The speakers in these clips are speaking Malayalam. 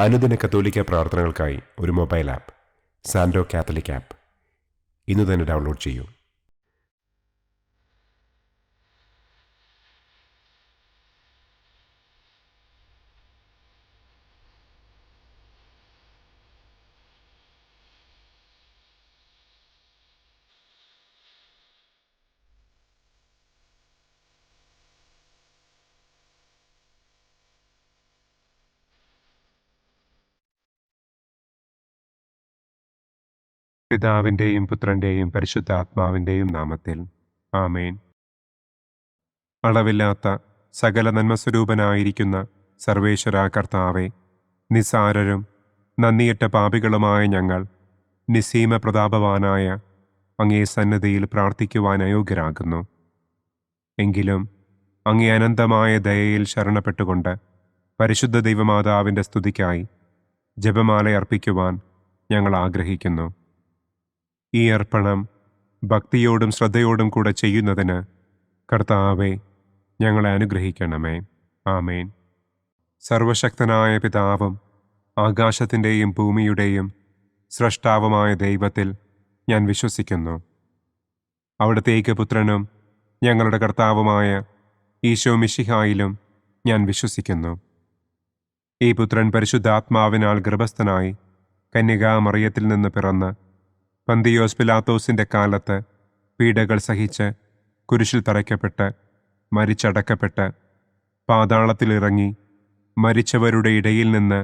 അനുദിന കത്തോലിക്ക പ്രാർത്ഥനകൾക്കായി ഒരു മൊബൈൽ ആപ്പ് സാൻഡോ കാത്തലിക് ആപ്പ് ഇന്ന് തന്നെ ഡൗൺലോഡ് ചെയ്യൂ. പിതാവിൻ്റെയും പുത്രൻ്റെയും പരിശുദ്ധാത്മാവിൻ്റെയും നാമത്തിൽ ആമേൻ. അളവില്ലാത്ത സകല നന്മസ്വരൂപനായിരിക്കുന്ന സർവേശ്വര കർത്താവെ, നിസാരരും നന്ദിയറ്റ പാപികളുമായ ഞങ്ങൾ നിസ്സീമ പ്രതാപവാനായ അങ്ങേ സന്നിധിയിൽ പ്രാർത്ഥിക്കുവാൻ അയോഗ്യരാകുന്നു. എങ്കിലും അങ്ങേ അനന്തമായ ദയയിൽ ശരണപ്പെട്ടുകൊണ്ട് പരിശുദ്ധ ദൈവമാതാവിൻ്റെ സ്തുതിക്കായി ജപമാല അർപ്പിക്കുവാൻ ഞങ്ങൾ ആഗ്രഹിക്കുന്നു. ഈ അർപ്പണം ഭക്തിയോടും ശ്രദ്ധയോടും കൂടെ ചെയ്യുന്നതിന് കർത്താവെ ഞങ്ങളെ അനുഗ്രഹിക്കണമേ. ആമേൻ. സർവശക്തനായ പിതാവും ആകാശത്തിൻ്റെയും ഭൂമിയുടെയും സ്രഷ്ടാവുമായ ദൈവത്തിൽ ഞാൻ വിശ്വസിക്കുന്നു. അവിടുത്തെ ഏകപുത്രനും ഞങ്ങളുടെ കർത്താവുമായ ഈശോ മിശിഹായിലും ഞാൻ വിശ്വസിക്കുന്നു. ഈ പുത്രൻ പരിശുദ്ധാത്മാവിനാൽ ഗർഭസ്ഥനായി കന്യകാമറിയത്തിൽ നിന്ന് പിറന്ന് പന്തിയോസ് പിലാത്തോസിൻ്റെ കാലത്ത് പീഡകൾ സഹിച്ച് കുരിശിൽ തറയ്ക്കപ്പെട്ട് മരിച്ചടക്കപ്പെട്ട് പാതാളത്തിലിറങ്ങി മരിച്ചവരുടെ ഇടയിൽ നിന്ന്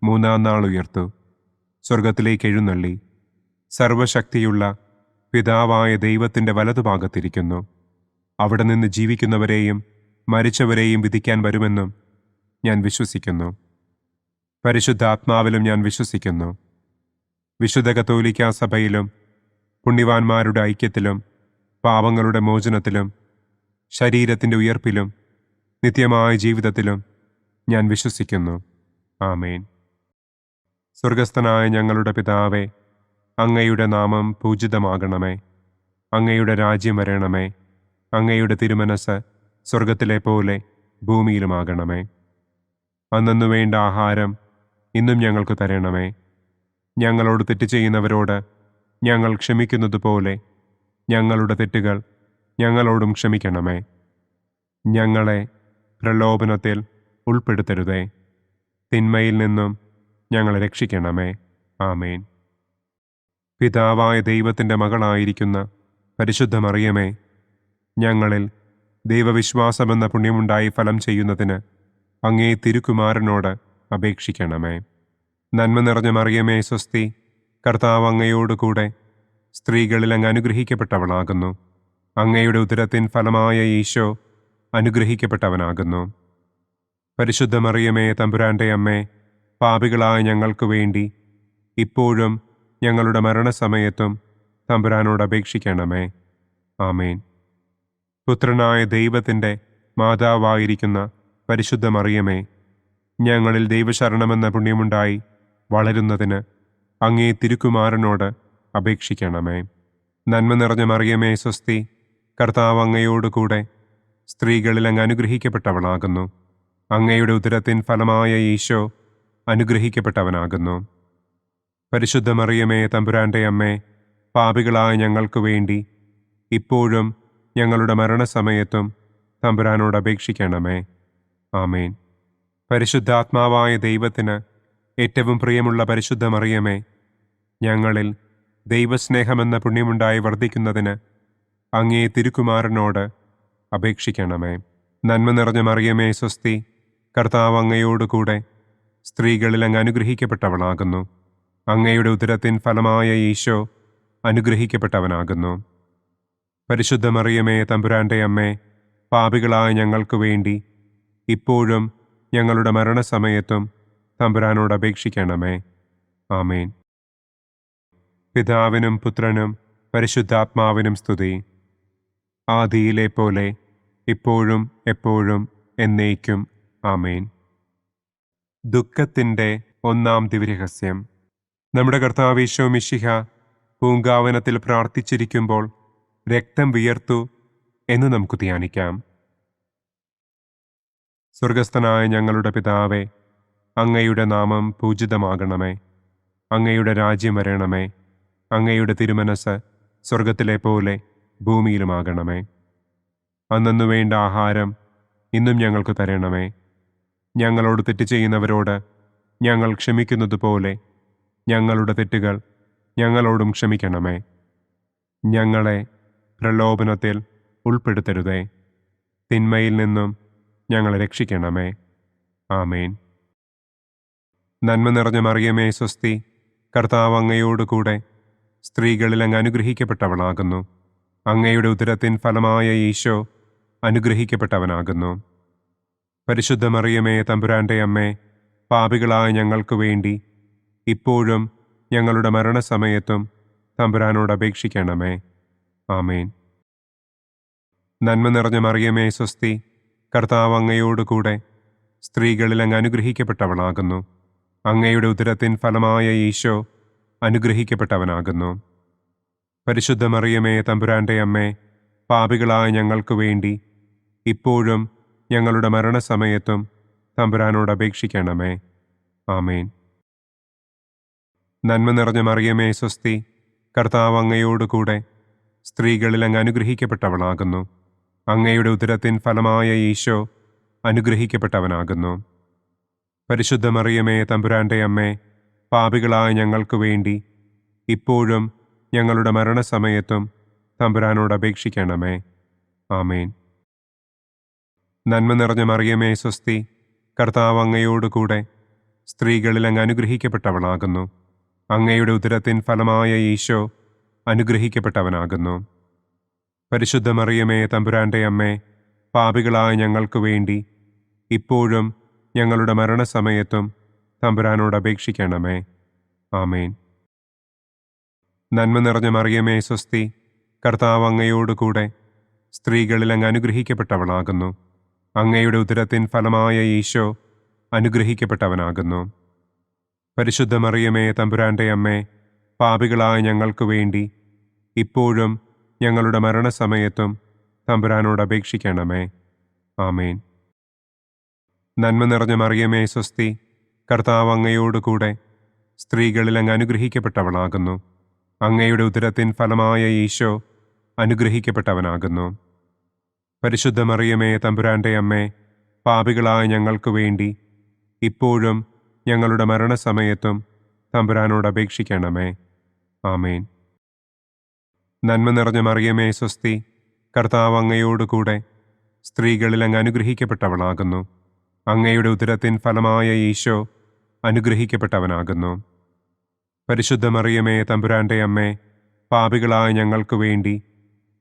മൂന്നാം നാൾ ഉയർത്തു സ്വർഗത്തിലേക്ക് എഴുന്നള്ളി സർവശക്തിയുള്ള പിതാവായ ദൈവത്തിൻ്റെ വലതുഭാഗത്തിരിക്കുന്നു. അവിടെ നിന്ന് ജീവിക്കുന്നവരെയും മരിച്ചവരെയും വിധിക്കാൻ വരുമെന്നും ഞാൻ വിശ്വസിക്കുന്നു. പരിശുദ്ധാത്മാവിലും ഞാൻ വിശ്വസിക്കുന്നു. വിശുദ്ധ കത്തോലിക്കാ സഭയിലും പുണ്യവാന്മാരുടെ ഐക്യത്തിലും പാപങ്ങളുടെ മോചനത്തിലും ശരീരത്തിൻ്റെ ഉയർപ്പിലും നിത്യമായ ജീവിതത്തിലും ഞാൻ വിശ്വസിക്കുന്നു. ആമേൻ. സ്വർഗസ്ഥനായ ഞങ്ങളുടെ പിതാവേ, അങ്ങയുടെ നാമം പൂജിതമാകണമേ. അങ്ങയുടെ രാജ്യം വരണമേ. അങ്ങയുടെ തിരുമനസ് സ്വർഗത്തിലെ പോലെ ഭൂമിയിലുമാകണമേ. അന്നന്നു വേണ്ട ആഹാരം ഇന്നും ഞങ്ങൾക്ക് തരണമേ. ഞങ്ങളോട് തെറ്റ് ചെയ്യുന്നവരോട് ഞങ്ങൾ ക്ഷമിക്കുന്നത് പോലെ ഞങ്ങളുടെ തെറ്റുകൾ ഞങ്ങളോടും ക്ഷമിക്കണമേ. ഞങ്ങളെ പ്രലോഭനത്തിൽ ഉൾപ്പെടുത്തരുതേ. തിന്മയിൽ നിന്നും ഞങ്ങളെ രക്ഷിക്കണമേ. ആമേൻ. പിതാവായ ദൈവത്തിൻ്റെ മകളായിരിക്കുന്ന പരിശുദ്ധ മറിയമേ, ഞങ്ങളിൽ ദൈവവിശ്വാസമെന്ന പുണ്യമുണ്ടായി ഫലം ചെയ്യുന്നതിന് അങ്ങേ തിരുക്കുമാരനോട് അപേക്ഷിക്കണമേ. നന്മ നിറഞ്ഞ മറിയമേ സ്വസ്തി, കർത്താവ് അങ്ങയോടുകൂടെ സ്ത്രീകളിൽ അങ്ങ് അനുഗ്രഹിക്കപ്പെട്ടവളാകുന്നു. അങ്ങയുടെ ഉദരത്തിൻ ഫലമായ ഈശോ അനുഗ്രഹിക്കപ്പെട്ടവനാകുന്നു. പരിശുദ്ധ മറിയമേ തമ്പുരാൻ്റെ അമ്മേ, പാപികളായ ഞങ്ങൾക്ക് വേണ്ടി ഇപ്പോഴും ഞങ്ങളുടെ മരണസമയത്തും തമ്പുരാനോട് അപേക്ഷിക്കണമേ. ആമേൻ. പുത്രനായ ദൈവത്തിൻ്റെ മാതാവായിരിക്കുന്ന പരിശുദ്ധ മറിയമേ, ഞങ്ങളിൽ ദൈവശരണമെന്ന പുണ്യമുണ്ടായി വളരുന്നതിന് അങ്ങേ തിരുക്കുമാരനോട് അപേക്ഷിക്കണമേ. നന്മ നിറഞ്ഞ മറിയമേ സ്വസ്തി, കർത്താവ് അങ്ങയോടുകൂടെ സ്ത്രീകളിൽ അങ്ങ് അനുഗ്രഹിക്കപ്പെട്ടവളാകുന്നു. അങ്ങയുടെ ഉദരത്തിൻ ഫലമായ ഈശോ അനുഗ്രഹിക്കപ്പെട്ടവനാകുന്നു. പരിശുദ്ധ മറിയമേ തമ്പുരാൻ്റെ അമ്മേ, പാപികളായ ഞങ്ങൾക്ക് വേണ്ടി ഇപ്പോഴും ഞങ്ങളുടെ മരണസമയത്തും തമ്പുരാനോട് അപേക്ഷിക്കണമേ. ആമേൻ. പരിശുദ്ധാത്മാവായ ദൈവത്തിന് ഏറ്റവും പ്രിയമുള്ള പരിശുദ്ധ മറിയമേ, ഞങ്ങളിൽ ദൈവസ്നേഹമെന്ന പുണ്യമുണ്ടായി വർദ്ധിക്കുന്നതിന് അങ്ങേ തിരുക്കുമാരനോട് അപേക്ഷിക്കണമേ. നന്മ നിറഞ്ഞ മറിയമേ സ്വസ്തി, കർത്താവ് അങ്ങയോടുകൂടെ സ്ത്രീകളിൽ അങ്ങ് അനുഗ്രഹിക്കപ്പെട്ടവളാകുന്നു. അങ്ങയുടെ ഉദരത്തിൻ ഫലമായ ഈശോ അനുഗ്രഹിക്കപ്പെട്ടവനാകുന്നു. പരിശുദ്ധ മറിയമേ തമ്പുരാൻ്റെ അമ്മേ, പാപികളായ ഞങ്ങൾക്ക് വേണ്ടി ഇപ്പോഴും ഞങ്ങളുടെ മരണസമയത്തും തമ്പുരാനോട് അപേക്ഷിക്കണമേ. ആമേൻ. പിതാവിനും പുത്രനും പരിശുദ്ധാത്മാവിനും സ്തുതി. ആദിയിലെ പോലെ ഇപ്പോഴും എപ്പോഴും എന്നേക്കും. ആമേൻ. ദുഃഖത്തിൻ്റെ ഒന്നാം ദിവ്യരഹസ്യം. നമ്മുടെ കർത്താവ് ഈശോ മിശിഹ പൂങ്കാവനത്തിൽ പ്രാർത്ഥിച്ചിരിക്കുമ്പോൾ രക്തം വിയർത്തു എന്ന് നമുക്ക് ധ്യാനിക്കാം. സ്വർഗസ്ഥനായ ഞങ്ങളുടെ പിതാവേ, അങ്ങയുടെ നാമം പൂജിതമാകണമേ. അങ്ങയുടെ രാജ്യം വരണമേ. അങ്ങയുടെ തിരുമനസ് സ്വർഗത്തിലെ പോലെ ഭൂമിയിലുമാകണമേ. അന്നന്നു വേണ്ട ആഹാരം ഇന്നും ഞങ്ങൾക്ക് തരണമേ. ഞങ്ങളോട് തെറ്റ് ചെയ്യുന്നവരോട് ഞങ്ങൾ ക്ഷമിക്കുന്നത് പോലെ ഞങ്ങളുടെ തെറ്റുകൾ ഞങ്ങളോടും ക്ഷമിക്കണമേ. ഞങ്ങളെ പ്രലോഭനത്തിൽ ഉൾപ്പെടുത്തരുതേ. തിന്മയിൽ നിന്നും ഞങ്ങളെ രക്ഷിക്കണമേ. ആമേൻ. നന്മ നിറഞ്ഞ മറിയമേ സ്വസ്തി, കർത്താവ് അങ്ങയോട് കൂടെ സ്ത്രീകളിൽ അങ്ങ് അനുഗ്രഹിക്കപ്പെട്ടവളാകുന്നു. അങ്ങയുടെ ഉദരത്തിൻ ഫലമായ ഈശോ അനുഗ്രഹിക്കപ്പെട്ടവനാകുന്നു. പരിശുദ്ധ മറിയമേ തമ്പുരാൻ്റെ അമ്മേ, പാപികളായ ഞങ്ങൾക്ക് വേണ്ടി ഇപ്പോഴും ഞങ്ങളുടെ മരണസമയത്തും തമ്പുരാനോട് അപേക്ഷിക്കണമേ. ആമേൻ. നന്മ നിറഞ്ഞ മറിയമേ സ്വസ്തി, കർത്താവ് അങ്ങയോട് കൂടെ സ്ത്രീകളിൽ അങ്ങ് അനുഗ്രഹിക്കപ്പെട്ടവളാകുന്നു. അങ്ങയുടെ ഉദരത്തിൻ ഫലമായ ഈശോ അനുഗ്രഹിക്കപ്പെട്ടവനാകുന്നു. പരിശുദ്ധ മറിയമേ തമ്പുരാൻ്റെ അമ്മേ, പാപികളായ ഞങ്ങൾക്ക് വേണ്ടി ഇപ്പോഴും ഞങ്ങളുടെ മരണസമയത്തും തമ്പുരാനോട് അപേക്ഷിക്കണമേ. ആമേൻ. നന്മ നിറഞ്ഞ മറിയമേ സ്വസ്തി, കർത്താവ് അങ്ങയോട് കൂടെ സ്ത്രീകളിൽ അങ്ങ് അനുഗ്രഹിക്കപ്പെട്ടവളാകുന്നു. അങ്ങയുടെ ഉദരത്തിൻ ഫലമായ ഈശോ അനുഗ്രഹിക്കപ്പെട്ടവനാകുന്നു. പരിശുദ്ധ മറിയമേ തമ്പുരാൻ്റെ അമ്മേ, പാപികളായ ഞങ്ങൾക്ക് വേണ്ടി ഇപ്പോഴും ഞങ്ങളുടെ മരണസമയത്തും തമ്പുരാനോട് അപേക്ഷിക്കണമേ. ആമേൻ. നന്മ നിറഞ്ഞ മറിയമേ സ്വസ്തി, കർത്താവ് അങ്ങയോട് കൂടെ സ്ത്രീകളിൽ അങ്ങ് അനുഗ്രഹിക്കപ്പെട്ടവളാകുന്നു. അങ്ങയുടെ ഉദരത്തിൻ ഫലമായ ഈശോ അനുഗ്രഹിക്കപ്പെട്ടവനാകുന്നു. പരിശുദ്ധ മറിയമേ തമ്പുരാൻ്റെ അമ്മേ, പാപികളായ ഞങ്ങൾക്ക് വേണ്ടി ഇപ്പോഴും ഞങ്ങളുടെ മരണസമയത്തും തമ്പുരാനോട് അപേക്ഷിക്കണമേ. ആമേൻ. നന്മ നിറഞ്ഞ മറിയമേ സ്വസ്തി, കർത്താവ് അങ്ങയോട് കൂടെ സ്ത്രീകളിൽ അങ്ങ് അനുഗ്രഹിക്കപ്പെട്ടവളാകുന്നു. അങ്ങയുടെ ഉദരത്തിൻ ഫലമായ ഈശോ അനുഗ്രഹിക്കപ്പെട്ടവനാകുന്നു. പരിശുദ്ധ മറിയമേ തമ്പുരാൻ്റെ അമ്മേ, പാപികളായ ഞങ്ങൾക്ക് വേണ്ടി ഇപ്പോഴും ഞങ്ങളുടെ മരണസമയത്തും തമ്പുരാനോട് അപേക്ഷിക്കണമേ. ആമേൻ. നന്മ നിറഞ്ഞ മറിയമേ സ്വസ്തി, കർത്താവ് അങ്ങയോട് കൂടെ സ്ത്രീകളിൽ അങ്ങ് അനുഗ്രഹിക്കപ്പെട്ടവളാകുന്നു. അങ്ങയുടെ ഉദരത്തിൻ ഫലമായ ഈശോ അനുഗ്രഹിക്കപ്പെട്ടവനാകുന്നു. പരിശുദ്ധ മറിയമേ തമ്പുരാൻ്റെ അമ്മേ, പാപികളായ ഞങ്ങൾക്ക് വേണ്ടി ഇപ്പോഴും ഞങ്ങളുടെ മരണസമയത്തും തമ്പുരാനോട് അപേക്ഷിക്കണമേ. ആമേൻ. നന്മ നിറഞ്ഞ മറിയമേ സ്വസ്തി, കർത്താവ് അങ്ങയോട് കൂടെ സ്ത്രീകളിൽ അങ്ങ് അനുഗ്രഹിക്കപ്പെട്ടവളാകുന്നു. അങ്ങയുടെ ഉദരത്തിൻ ഫലമായ ഈശോ അനുഗ്രഹിക്കപ്പെട്ടവനാകുന്നു. പരിശുദ്ധ മറിയമേ തമ്പുരാൻ്റെ അമ്മേ, പാപികളായ ഞങ്ങൾക്ക് വേണ്ടി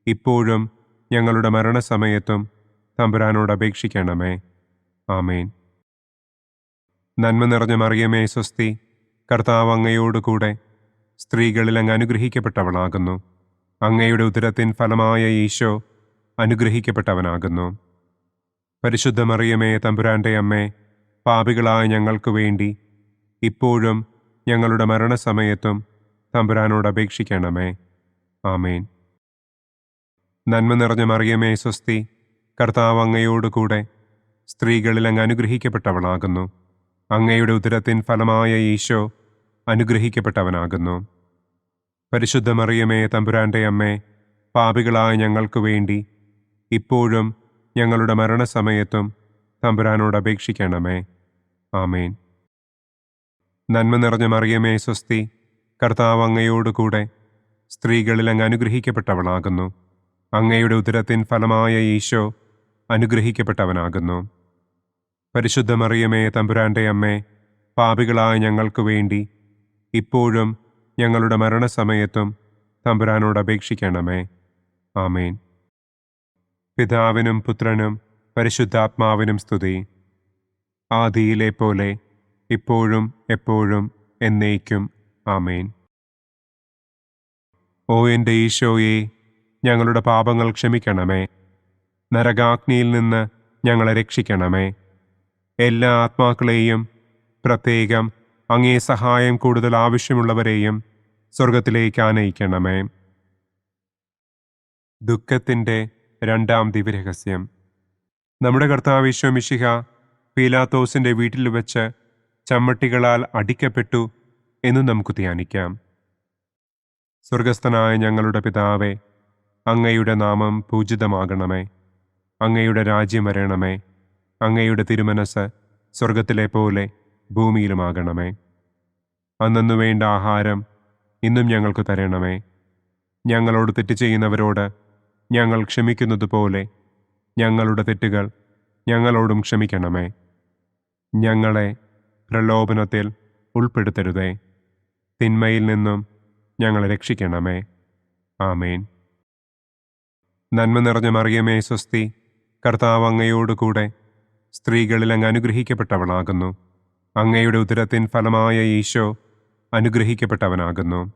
ഇപ്പോഴും ഞങ്ങളുടെ മരണസമയത്തും തമ്പുരാനോട് അപേക്ഷിക്കണമേ. ആമേൻ. നന്മ നിറഞ്ഞ മറിയമേ സ്വസ്തി, കർത്താവ് അങ്ങയോട് കൂടെ സ്ത്രീകളിൽ അങ്ങ് അനുഗ്രഹിക്കപ്പെട്ടവളാകുന്നു. അങ്ങയുടെ ഉദരത്തിൻ ഫലമായ ഈശോ അനുഗ്രഹിക്കപ്പെട്ടവനാകുന്നു. പരിശുദ്ധ മറിയമേ തമ്പുരാൻ്റെ അമ്മേ, പാപികളായ ഞങ്ങൾക്ക് വേണ്ടി ഇപ്പോഴും ഞങ്ങളുടെ മരണസമയത്തും തമ്പുരാനോട് അപേക്ഷിക്കണമേ. ആമേൻ. നന്മ നിറഞ്ഞ മറിയമേ സ്വസ്തി, കർത്താവ് അങ്ങയോട് കൂടെ സ്ത്രീകളിൽ അങ്ങ് അനുഗ്രഹിക്കപ്പെട്ടവളാകുന്നു. അങ്ങയുടെ ഉദരത്തിൻ ഫലമായ ഈശോ അനുഗ്രഹിക്കപ്പെട്ടവനാകുന്നു. പരിശുദ്ധ മറിയമേ തമ്പുരാൻ്റെ അമ്മേ, പാപികളായ ഞങ്ങൾക്ക് വേണ്ടി ഇപ്പോഴും ഞങ്ങളുടെ മരണസമയത്തും തമ്പുരാനോട് അപേക്ഷിക്കണമേ. ആമേൻ. നന്മ നിറഞ്ഞ മറിയമേ സ്വസ്തി, കർത്താവ് അങ്ങയോട് കൂടെ സ്ത്രീകളിൽ അങ്ങ് അനുഗ്രഹിക്കപ്പെട്ടവളാകുന്നു. അങ്ങയുടെ ഉദരത്തിൻ ഫലമായ ഈശോ അനുഗ്രഹിക്കപ്പെട്ടവനാകുന്നു. പരിശുദ്ധ മറിയമേ തമ്പുരാൻ്റെ അമ്മേ, പാപികളായ ഞങ്ങൾക്ക് വേണ്ടി ഇപ്പോഴും ഞങ്ങളുടെ മരണസമയത്തും തമ്പുരാനോട് അപേക്ഷിക്കണമേ. ആമേൻ. പിതാവിനും പുത്രനും പരിശുദ്ധാത്മാവിനും സ്തുതി. ആദിയിലെ പോലെ ഇപ്പോഴും എപ്പോഴും എന്നേക്കും. ആമേൻ. ഓ എൻ്റെ ഈശോയെ, ഞങ്ങളുടെ പാപങ്ങൾ ക്ഷമിക്കണമേ. നരകാഗ്നിയിൽ നിന്ന് ഞങ്ങളെ രക്ഷിക്കണമേ. എല്ലാ ആത്മാക്കളെയും, പ്രത്യേകം അങ്ങേ സഹായം കൂടുതൽ ആവശ്യമുള്ളവരെയും സ്വർഗത്തിലേക്ക് ആനയിക്കണമേ. ദുഃഖത്തിൻ്റെ രണ്ടാം ദിവ്യരഹസ്യം. നമ്മുടെ കർത്താവ് ഈശോ മിശിഹ പീലാത്തോസിൻ്റെ വീട്ടിൽ വെച്ച് ചമ്മട്ടികളാൽ അടിക്കപ്പെട്ടു എന്നു നമുക്ക് ധ്യാനിക്കാം. സ്വർഗസ്ഥനായ ഞങ്ങളുടെ പിതാവേ, അങ്ങയുടെ നാമം പൂജിതമാകണമേ. അങ്ങയുടെ രാജ്യം വരണമേ. അങ്ങയുടെ തിരുമനസ് സ്വർഗത്തിലെ പോലെ ഭൂമിയിലുമാകണമേ. അന്നന്നു വേണ്ട ആഹാരം ഇന്നും ഞങ്ങൾക്ക് തരണമേ. ഞങ്ങളോട് തെറ്റ് ചെയ്യുന്നവരോട് ഞങ്ങൾ ക്ഷമിക്കുന്നത് പോലെ ഞങ്ങളുടെ തെറ്റുകൾ ഞങ്ങളോടും ക്ഷമിക്കണമേ. ഞങ്ങളെ പ്രലോഭനത്തിൽ ഉൾപ്പെടുത്തരുതേ. തിന്മയിൽ നിന്നും ഞങ്ങളെ രക്ഷിക്കണമേ. ആമേൻ. നന്മ നിറഞ്ഞ മറിയമേ സ്വസ്തി, കർത്താവ് അങ്ങയോട് കൂടെ സ്ത്രീകളിൽ അങ്ങ് അനുഗ്രഹിക്കപ്പെട്ടവളാകുന്നു. അങ്ങയുടെ ഉദരത്തിൻ ഫലമായ ഈശോ അനുഗ്രഹിക്കപ്പെട്ടവനാകുന്നു.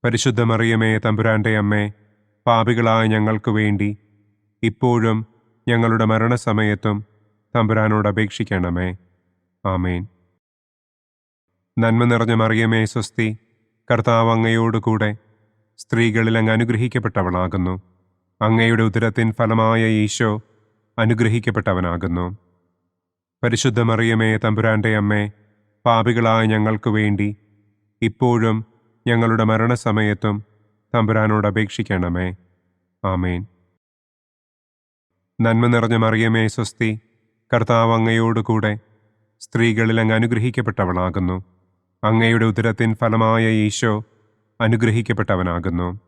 പരിശുദ്ധ മറിയമേ തമ്പുരാന്റെ അമ്മേ, പാപികളായ ഞങ്ങൾക്ക് വേണ്ടി ഇപ്പോഴും ഞങ്ങളുടെ മരണസമയത്തും തമ്പുരാനോട് അപേക്ഷിക്കണമേ. ആമേൻ. നന്മ നിറഞ്ഞ മറിയമേ സ്വസ്തി, കർത്താവ് അങ്ങയോട് കൂടെ സ്ത്രീകളിൽ അങ്ങ് അനുഗ്രഹിക്കപ്പെട്ടവളാകുന്നു. അങ്ങയുടെ ഉദരത്തിൻ ഫലമായ ഈശോ അനുഗ്രഹിക്കപ്പെട്ടവനാകുന്നു. പരിശുദ്ധ മറിയമേ തമ്പുരാന്റെ അമ്മേ, പാപികളായ ഞങ്ങൾക്ക് വേണ്ടി ഇപ്പോഴും ഞങ്ങളുടെ മരണസമയത്തും തമ്പുരാനോട് അപേക്ഷിക്കണമേ. ആമേൻ. നന്മ നിറഞ്ഞ മറിയമേ സ്വസ്തി, കർത്താവ് അങ്ങയോട് കൂടെ സ്ത്രീകളിൽ അങ്ങ് അനുഗ്രഹിക്കപ്പെട്ടവളാകുന്നു. അങ്ങയുടെ ഉദരത്തിൻ ഫലമായ ഈശോ അനുഗ്രഹിക്കപ്പെട്ടവനാകുന്നു.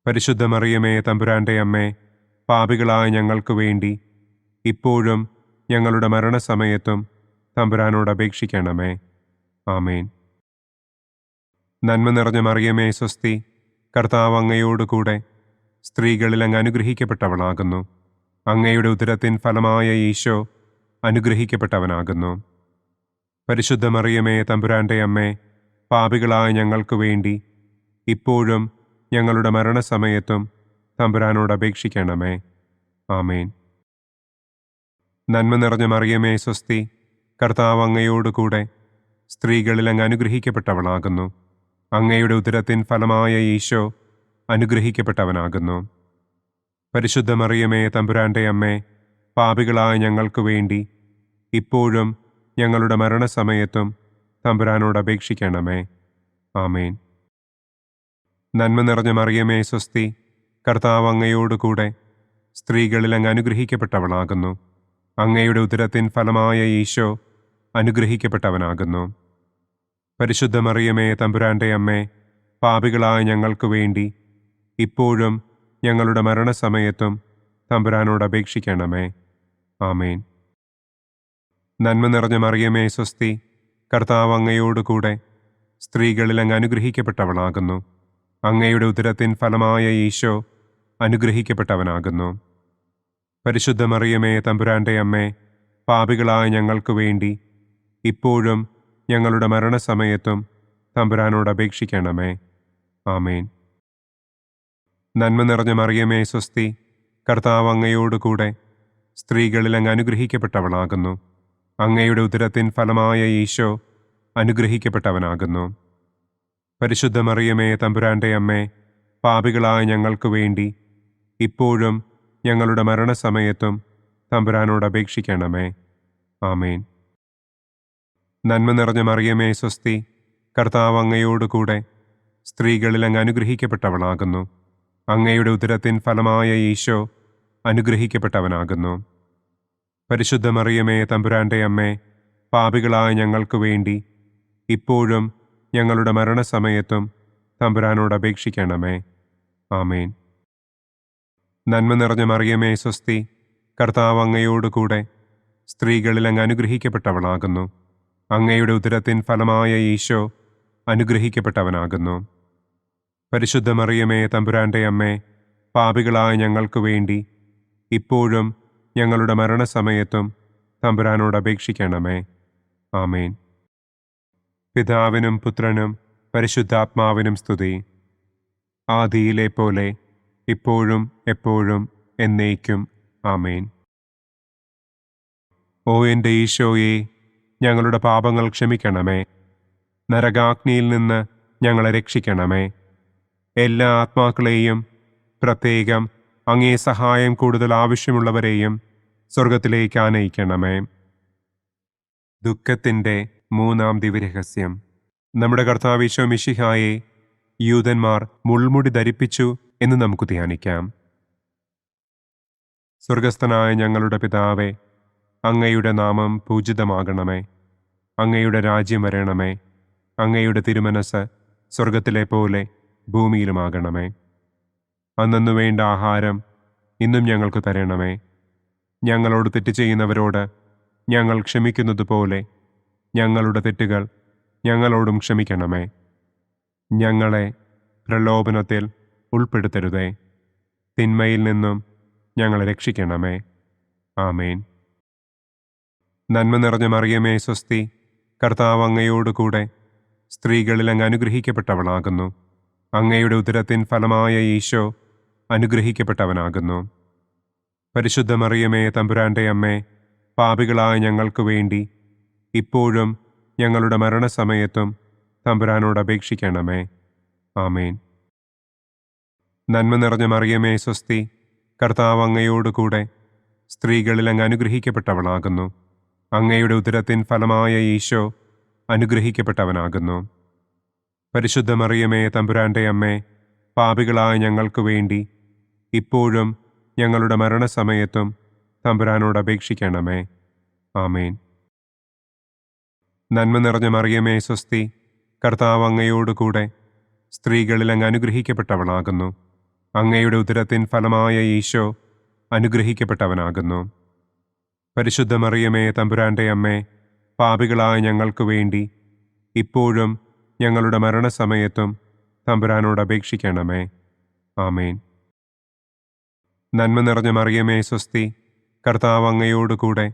പരിശുദ്ധ മറിയമേ തമ്പുരാന്റെ അമ്മേ, പാപികളായ ഞങ്ങൾക്ക് വേണ്ടി ഇപ്പോഴും ഞങ്ങളുടെ മരണസമയത്തും തമ്പുരാനോട് അപേക്ഷിക്കണമേ. ആമേൻ. നന്മ നിറഞ്ഞ മറിയമേ സ്വസ്തി, കർത്താവ് അങ്ങയോട് കൂടെ സ്ത്രീകളിൽ അങ്ങ് അനുഗ്രഹിക്കപ്പെട്ടവളാകുന്നു. അങ്ങയുടെ ഉദരത്തിൻ ഫലമായ ഈശോ അനുഗ്രഹിക്കപ്പെട്ടവനാകുന്നു. പരിശുദ്ധ മറിയമേ തമ്പുരാന്റെ അമ്മേ, പാപികളായ ഞങ്ങൾക്ക് വേണ്ടി ഇപ്പോഴും ഞങ്ങളുടെ മരണസമയത്തും തമ്പുരാനോട് അപേക്ഷിക്കണമേ. ആമേൻ. നന്മ നിറഞ്ഞ മറിയമേ സ്വസ്തി, കർത്താവ് അങ്ങയോട് കൂടെ സ്ത്രീകളിൽ അങ്ങ് അനുഗ്രഹിക്കപ്പെട്ടവളാകുന്നു. അങ്ങയുടെ ഉദരത്തിൻ ഫലമായ ഈശോ അനുഗ്രഹിക്കപ്പെട്ടവനാകുന്നു. പരിശുദ്ധ മറിയമേ തമ്പുരാന്റെ അമ്മേ, പാപികളായ ഞങ്ങൾക്ക് വേണ്ടി ഇപ്പോഴും ഞങ്ങളുടെ മരണസമയത്തും തമ്പുരാനോട് അപേക്ഷിക്കണമേ. ആമേൻ. നന്മ നിറഞ്ഞ മറിയമേ സ്വസ്തി, കർത്താവ് അങ്ങയോട് കൂടെ സ്ത്രീകളിൽ അങ്ങ് അനുഗ്രഹിക്കപ്പെട്ടവളാകുന്നു. അങ്ങയുടെ ഉദരത്തിൻ ഫലമായ ഈശോ അനുഗ്രഹിക്കപ്പെട്ടവനാകുന്നു. പരിശുദ്ധ മറിയമേ തമ്പുരാന്റെ അമ്മേ, പാപികളായ ഞങ്ങൾക്ക് വേണ്ടി ഇപ്പോഴും ഞങ്ങളുടെ മരണസമയത്തും തമ്പുരാനോട് അപേക്ഷിക്കണമേ. ആമേൻ. നന്മ നിറഞ്ഞ മറിയമേ സ്വസ്തി, കർത്താവ് അങ്ങയോട് കൂടെ സ്ത്രീകളിൽ അങ്ങ് അനുഗ്രഹിക്കപ്പെട്ടവളാകുന്നു. അങ്ങയുടെ ഉദരത്തിൻ ഫലമായ ഈശോ അനുഗ്രഹിക്കപ്പെട്ടവനാകുന്നു. പരിശുദ്ധ മറിയമേ തമ്പുരാന്റെ അമ്മേ, പാപികളായ ഞങ്ങൾക്ക് വേണ്ടി ഇപ്പോഴും ഞങ്ങളുടെ മരണസമയത്തും തമ്പുരാനോട് അപേക്ഷിക്കണമേ. ആമേൻ. നന്മ നിറഞ്ഞ മറിയമേ സ്വസ്തി, കർത്താവ് അങ്ങയോട് കൂടെ സ്ത്രീകളിൽ അങ്ങ് അനുഗ്രഹിക്കപ്പെട്ടവളാകുന്നു. അങ്ങയുടെ ഉദരത്തിൻ ഫലമായ ഈശോ അനുഗ്രഹിക്കപ്പെട്ടവനാകുന്നു. പരിശുദ്ധ മറിയമേ തമ്പുരാന്റെ അമ്മേ, പാപികളായ ഞങ്ങൾക്ക് വേണ്ടി ഇപ്പോഴും ഞങ്ങളുടെ മരണസമയത്തും തമ്പുരാനോട് അപേക്ഷിക്കണമേ. ആമേൻ. നന്മ നിറഞ്ഞ മറിയമേ സ്വസ്തി, കർത്താവ് അങ്ങയോട് കൂടെ സ്ത്രീകളിൽ അങ്ങ് അനുഗ്രഹിക്കപ്പെട്ടവളാകുന്നു. അങ്ങയുടെ ഉദരത്തിൻ ഫലമായ ഈശോ അനുഗ്രഹിക്കപ്പെട്ടവനാകുന്നു. പരിശുദ്ധ മറിയമേ തമ്പുരാന്റെ അമ്മേ, പാപികളായ ഞങ്ങൾക്ക് വേണ്ടി ഇപ്പോഴും ഞങ്ങളുടെ മരണസമയത്തും തമ്പുരാനോട് അപേക്ഷിക്കണമേ. ആമേൻ. നന്മ നിറഞ്ഞ മറിയമേ സ്വസ്തി, കർത്താവ് അങ്ങയോട് കൂടെ സ്ത്രീകളിൽ അങ്ങ് അനുഗ്രഹിക്കപ്പെട്ടവളാകുന്നു. അങ്ങയുടെ ഉദരത്തിൻ ഫലമായ ഈശോ അനുഗ്രഹിക്കപ്പെട്ടവനാകുന്നു. പരിശുദ്ധ മറിയമേ തമ്പുരാന്റെ അമ്മേ, പാപികളായ ഞങ്ങൾക്ക് വേണ്ടി ഇപ്പോഴും ഞങ്ങളുടെ മരണസമയത്തും തമ്പുരാനോട് അപേക്ഷിക്കണമേ. ആമേൻ. പിതാവിനും പുത്രനും പരിശുദ്ധാത്മാവിനും സ്തുതി. ആദിയിലെ പോലെ ഇപ്പോഴും എപ്പോഴും എന്നേക്കും. ആമേൻ. ഓ എൻ്റെ ഈശോയെ, ഞങ്ങളുടെ പാപങ്ങൾ ക്ഷമിക്കണമേ. നരകാഗ്നിയിൽ നിന്ന് ഞങ്ങളെ രക്ഷിക്കണമേ. എല്ലാ ആത്മാക്കളെയും, പ്രത്യേകം അങ്ങേ സഹായം കൂടുതൽ ആവശ്യമുള്ളവരെയും സ്വർഗത്തിലേക്ക് ആനയിക്കണമേ. ദുഃഖത്തിൻ്റെ മൂന്നാം ദിവ്യരഹസ്യം. നമ്മുടെ കർത്താവ് ഈശോ മിശിഹായെ യൂതന്മാർ മുൾമുടി ധരിപ്പിച്ചു എന്ന് നമുക്ക് ധ്യാനിക്കാം. സ്വർഗസ്ഥനായ ഞങ്ങളുടെ പിതാവേ, അങ്ങയുടെ നാമം പൂജിതമാകണമേ. അങ്ങയുടെ രാജ്യം വരണമേ. അങ്ങയുടെ തിരുമനസ് സ്വർഗത്തിലെ പോലെ ഭൂമിയിലുമാകണമേ. അന്നന്നു വേണ്ട ആഹാരം ഇന്നും ഞങ്ങൾക്ക് തരണമേ. ഞങ്ങളോട് തെറ്റ് ചെയ്യുന്നവരോട് ഞങ്ങൾ ക്ഷമിക്കുന്നത് പോലെ ഞങ്ങളുടെ തെറ്റുകൾ ഞങ്ങളോടും ക്ഷമിക്കണമേ. ഞങ്ങളെ പ്രലോഭനത്തിൽ ഉൾപ്പെടുത്തരുതേ. തിന്മയിൽ നിന്നും ഞങ്ങളെ രക്ഷിക്കണമേ. ആമേൻ. നന്മ നിറഞ്ഞ മറിയമേ സ്വസ്തി, കർത്താവ് അങ്ങയോട് കൂടെ സ്ത്രീകളിൽ അങ്ങ് അനുഗ്രഹിക്കപ്പെട്ടവളാകുന്നു. അങ്ങയുടെ ഉദരത്തിൻ ഫലമായ ഈശോ അനുഗ്രഹിക്കപ്പെട്ടവനാകുന്നു. പരിശുദ്ധ മറിയമേ തമ്പുരാൻ്റെ അമ്മേ, പാപികളായ ഞങ്ങൾക്ക് വേണ്ടി ഇപ്പോഴും ഞങ്ങളുടെ മരണസമയത്തും തമ്പുരാനോട് അപേക്ഷിക്കണമേ. ആമേൻ. നന്മ നിറഞ്ഞ മറിയമേ സ്വസ്തി, കർത്താവ് അങ്ങയോട് കൂടെ സ്ത്രീകളിൽ അങ്ങ് അനുഗ്രഹിക്കപ്പെട്ടവളാകുന്നു. അങ്ങയുടെ ഉദരത്തിൻ ഫലമായ ഈശോ അനുഗ്രഹിക്കപ്പെട്ടവനാകുന്നു. പരിശുദ്ധ മറിയമേ തമ്പുരാൻ്റെ അമ്മേ, പാപികളായ ഞങ്ങൾക്ക് വേണ്ടി ഇപ്പോഴും ഞങ്ങളുടെ മരണസമയത്തും തമ്പുരാനോട് അപേക്ഷിക്കണമേ. ആമേൻ. നന്മ നിറഞ്ഞ മറിയമേ സ്വസ്തി, കർത്താവ് അങ്ങയോട് കൂടെ സ്ത്രീകളിൽ അങ്ങ് അനുഗ്രഹിക്കപ്പെട്ടവളാകുന്നു. അങ്ങയുടെ ഉദരത്തിൻ ഫലമായ ഈശോ അനുഗ്രഹിക്കപ്പെട്ടവനാകുന്നു. പരിശുദ്ധ മറിയമേ തമ്പുരാൻ്റെ അമ്മേ, പാപികളായ ഞങ്ങൾക്ക് വേണ്ടി ഇപ്പോഴും ഞങ്ങളുടെ മരണസമയത്തും തമ്പുരാനോട് അപേക്ഷിക്കണമേ. ആമേൻ. നന്മ നിറഞ്ഞ മറിയമേ സ്വസ്തി, കർത്താവ് അങ്ങയോട് കൂടെ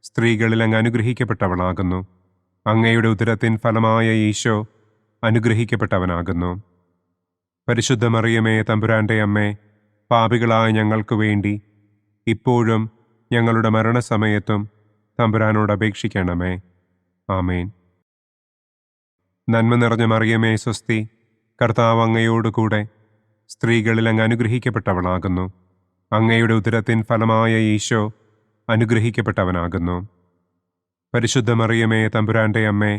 സ്ത്രീകളിൽ അങ്ങ് അനുഗ്രഹിക്കപ്പെട്ടവളാകുന്നു. അങ്ങയുടെ ഉദരത്തിൻ ഫലമായ ഈശോ അനുഗ്രഹിക്കപ്പെട്ടവനാകുന്നു. പരിശുദ്ധ മറിയമേ തമ്പുരാൻ്റെ അമ്മേ, പാപികളായ ഞങ്ങൾക്ക് വേണ്ടി ഇപ്പോഴും ഞങ്ങളുടെ മരണസമയത്തും തമ്പുരാനോട് അപേക്ഷിക്കണമേ. ആമേൻ. നന്മ നിറഞ്ഞ മറിയമേ സ്വസ്തി, കർത്താവ് അങ്ങയോട് കൂടെ സ്ത്രീകളിൽ അങ്ങ് അനുഗ്രഹിക്കപ്പെട്ടവളാകുന്നു. അങ്ങയുടെ ഉദരത്തിൻ ഫലമായ ഈശോ അനുഗ്രഹിക്കപ്പെട്ടവനാകുന്നു. പരിശുദ്ധ മറിയമേ തമ്പുരാൻ്റെ അമ്മേ,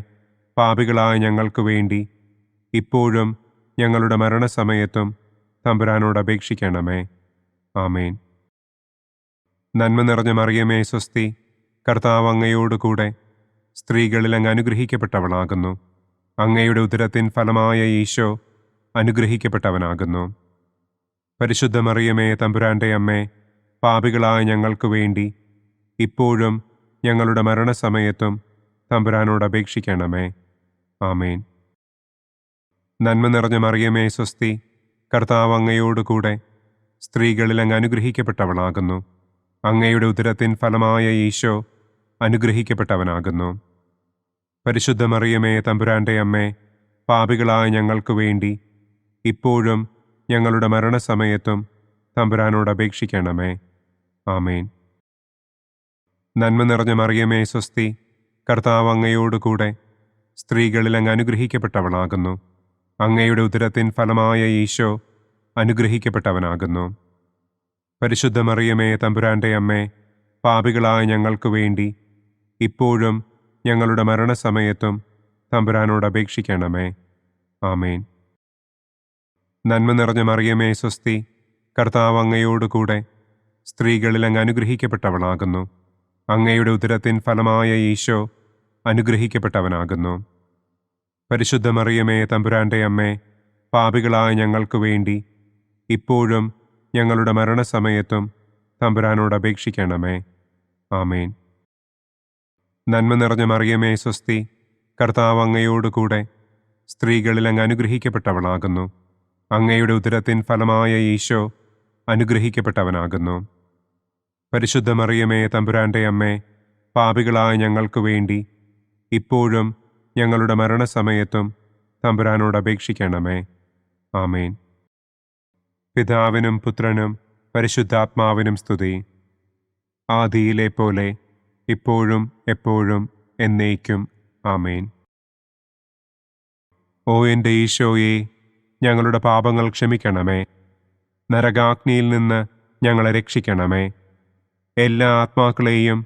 പാപികളായ ഞങ്ങൾക്ക് വേണ്ടി ഇപ്പോഴും ഞങ്ങളുടെ മരണസമയത്തും തമ്പുരാനോട് അപേക്ഷിക്കണമേ. ആമേൻ. നന്മ നിറഞ്ഞ മറിയമേ സ്വസ്തി, കർത്താവ് അങ്ങയോട് കൂടെ സ്ത്രീകളിൽ അങ്ങ് അനുഗ്രഹിക്കപ്പെട്ടവളാകുന്നു. അങ്ങയുടെ ഉദരത്തിൻ ഫലമായ ഈശോ അനുഗ്രഹിക്കപ്പെട്ടവനാകുന്നു. പരിശുദ്ധ മറിയമേ തമ്പുരാൻ്റെ അമ്മേ, പാപികളായ ഞങ്ങൾക്ക് വേണ്ടി ഇപ്പോഴും ഞങ്ങളുടെ മരണസമയത്തും തമ്പുരാനോട് അപേക്ഷിക്കണമേ. ആമേൻ. നന്മ നിറഞ്ഞ മറിയമേ സ്വസ്തി, കർത്താവ് അങ്ങയോട് കൂടെ സ്ത്രീകളിൽ അങ്ങ് അനുഗ്രഹിക്കപ്പെട്ടവളാകുന്നു. അങ്ങയുടെ ഉദരത്തിൻ ഫലമായ ഈശോ അനുഗ്രഹിക്കപ്പെട്ടവനാകുന്നു. പരിശുദ്ധ മറിയമേ തമ്പുരാൻ്റെ അമ്മേ, പാപികളായ ഞങ്ങൾക്ക് വേണ്ടി ഇപ്പോഴും ഞങ്ങളുടെ മരണസമയത്തും തമ്പുരാനോട് അപേക്ഷിക്കണമേ. ആമേൻ. നന്മ നിറഞ്ഞ മറിയമേ സ്വസ്തി, കർത്താവ് അങ്ങയോട് കൂടെ സ്ത്രീകളിൽ അങ്ങ് അനുഗ്രഹിക്കപ്പെട്ടവളാകുന്നു. അങ്ങയുടെ ഉദരത്തിൻ ഫലമായ ഈശോ അനുഗ്രഹിക്കപ്പെട്ടവനാകുന്നു. പരിശുദ്ധ മറിയമേ തമ്പുരാൻ്റെ അമ്മേ, പാപികളായ ഞങ്ങൾക്ക് വേണ്ടി ഇപ്പോഴും ഞങ്ങളുടെ മരണസമയത്തും തമ്പുരാനോട് അപേക്ഷിക്കണമേ. ആമേൻ. നന്മ നിറഞ്ഞ മറിയമേ സ്വസ്തി, കർത്താവ് അങ്ങയോട് കൂടെ സ്ത്രീകളിൽ അങ്ങ് അനുഗ്രഹിക്കപ്പെട്ടവളാകുന്നു. അങ്ങയുടെ ഉദരത്തിൻ ഫലമായ ഈശോ അനുഗ്രഹിക്കപ്പെട്ടവനാകുന്നു. പരിശുദ്ധ മറിയമേ തമ്പുരാൻ്റെ അമ്മേ, പാപികളായ ഞങ്ങൾക്ക് വേണ്ടി ഇപ്പോഴും ഞങ്ങളുടെ മരണസമയത്തും തമ്പുരാനോട് അപേക്ഷിക്കണമേ. ആമേൻ. നന്മ നിറഞ്ഞ മറിയമേ സ്വസ്തി, കർത്താവ് അങ്ങയോട് കൂടെ സ്ത്രീകളിൽ അങ്ങ് അനുഗ്രഹിക്കപ്പെട്ടവളാകുന്നു. അങ്ങയുടെ ഉദരത്തിൻ ഫലമായ ഈശോ അനുഗ്രഹിക്കപ്പെട്ടവനാകുന്നു. പരിശുദ്ധ മറിയമേ തമ്പുരാൻ്റെ അമ്മേ, പാപികളായ ഞങ്ങൾക്ക് വേണ്ടി ഇപ്പോഴും ഞങ്ങളുടെ മരണസമയത്തും തമ്പുരാനോട് അപേക്ഷിക്കണമേ. ആമേൻ. പിതാവിനും പുത്രനും പരിശുദ്ധാത്മാവിനും സ്തുതി. ആദിയിലെ പോലെ ഇപ്പോഴും എപ്പോഴും എന്നേക്കും. ആമേൻ. ഓ എൻ്റെ ഈശോയെ, ഞങ്ങളുടെ പാപങ്ങൾ ക്ഷമിക്കണമേ. നരകാഗ്നിയിൽ നിന്ന് ഞങ്ങളെ രക്ഷിക്കണമേ. എല്ലാ ആത്മാക്കളെയും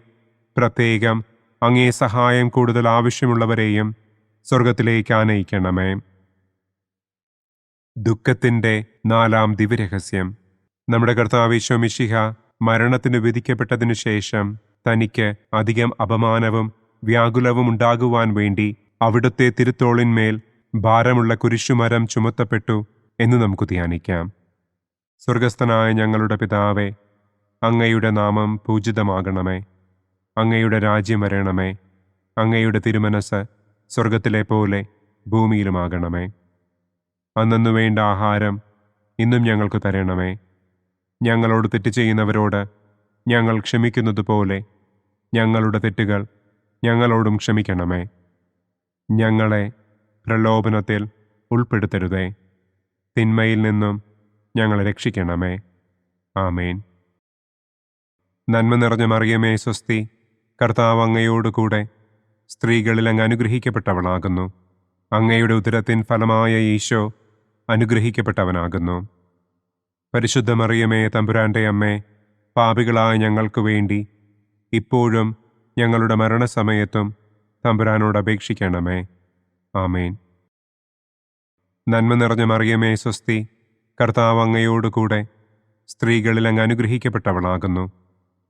പ്രത്യേകം അങ്ങേ സഹായം കൂടുതൽ ആവശ്യമുള്ളവരെയും സ്വർഗത്തിലേക്ക് ആനയിക്കണമേ. ദുഃഖത്തിൻ്റെ 4-ാം ദിവ്യരഹസ്യം. നമ്മുടെ കർത്താവ് ഈശോ മിശിഹ മരണത്തിന് വിധിക്കപ്പെട്ടതിനു ശേഷം തനിക്ക് അധികം അപമാനവും വ്യാകുലവും ഉണ്ടാകുവാൻ വേണ്ടി അവിടുത്തെ തിരുത്തോളിന്മേൽ ഭാരമുള്ള കുരിശുമരം ചുമത്തപ്പെട്ടു എന്ന് നമുക്ക് ധ്യാനിക്കാം. സ്വർഗസ്ഥനായ ഞങ്ങളുടെ പിതാവേ, അങ്ങയുടെ നാമം പൂജിതമാകണമേ. അങ്ങയുടെ രാജ്യം വരണമേ. അങ്ങയുടെ തിരുമനസ് സ്വർഗത്തിലെ പോലെ ഭൂമിയിലുമാകണമേ. അന്നന്നു വേണ്ട ആഹാരം ഇന്നും ഞങ്ങൾക്ക് തരണമേ. ഞങ്ങളോട് തെറ്റ് ചെയ്യുന്നവരോട് ഞങ്ങൾ ക്ഷമിക്കുന്നത് പോലെ ഞങ്ങളുടെ തെറ്റുകൾ ഞങ്ങളോടും ക്ഷമിക്കണമേ. ഞങ്ങളെ പ്രലോഭനത്തിൽ ഉൾപ്പെടുത്തരുതേ. തിന്മയിൽ നിന്നും ഞങ്ങളെ രക്ഷിക്കണമേ. ആമേൻ. നന്മ നിറഞ്ഞ മറിയമേ സ്വസ്തി, കർത്താവ് അങ്ങയോടുകൂടെ സ്ത്രീകളിൽ അങ്ങ് അനുഗ്രഹിക്കപ്പെട്ടവളാകുന്നു. അങ്ങയുടെ ഉദരത്തിൻ ഫലമായ ഈശോ അനുഗ്രഹിക്കപ്പെട്ടവനാകുന്നു. പരിശുദ്ധ മറിയമേ തമ്പുരാൻ്റെ അമ്മേ, പാപികളായ ഞങ്ങൾക്ക് വേണ്ടി ഇപ്പോഴും ഞങ്ങളുടെ മരണസമയത്തും തമ്പുരാനോട് അപേക്ഷിക്കണമേ. ആമേൻ. നന്മ നിറഞ്ഞ മറിയമേ സ്വസ്തി, കർത്താവ് അങ്ങയോടുകൂടെ സ്ത്രീകളിൽ അങ്ങ് അനുഗ്രഹിക്കപ്പെട്ടവളാകുന്നു.